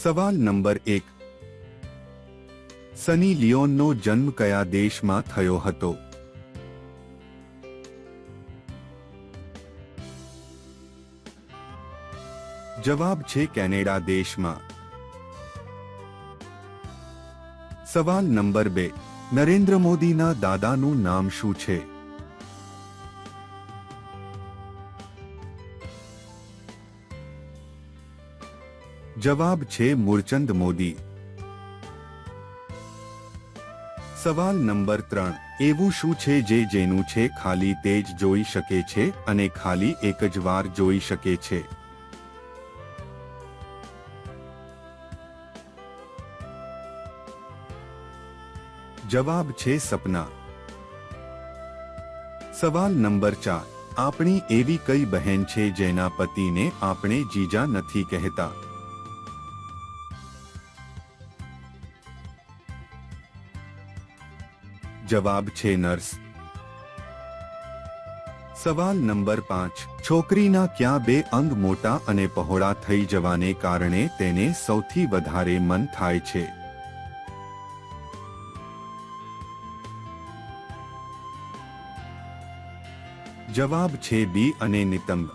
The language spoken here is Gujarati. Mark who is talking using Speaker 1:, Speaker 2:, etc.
Speaker 1: સવાલ નંબર 1. સની લિયોનનો જન્મ કયા દેશમાં થયો હતો? જવાબ છે કેનેડા દેશમાં. સવાલ નંબર 2. નરેન્દ્ર મોદીના દાદાનું નામ શું છે? જવાબ છે મૂળચંદ મોદી. સવાલ નંબર 3. એવું શું છે જે જેનું છે ખાલી તે જ જોઈ શકે છે અને ખાલી એક જ વાર જોઈ શકે છે? જવાબ છે સપના. સવાલ નંબર 4. આપણી એવી કઈ બહેન છે જેના પતિને આપણે જીજા નથી કહેતા? જવાબ છે નર્સ. સવાલ નંબર 5. છોકરીના ક્યાં બે અંગ મોટા અને પહોળા થઈ જવાને કારણે તેને સૌથી વધારે મન થાય છે? જવાબ છે બી અને નિતંબ.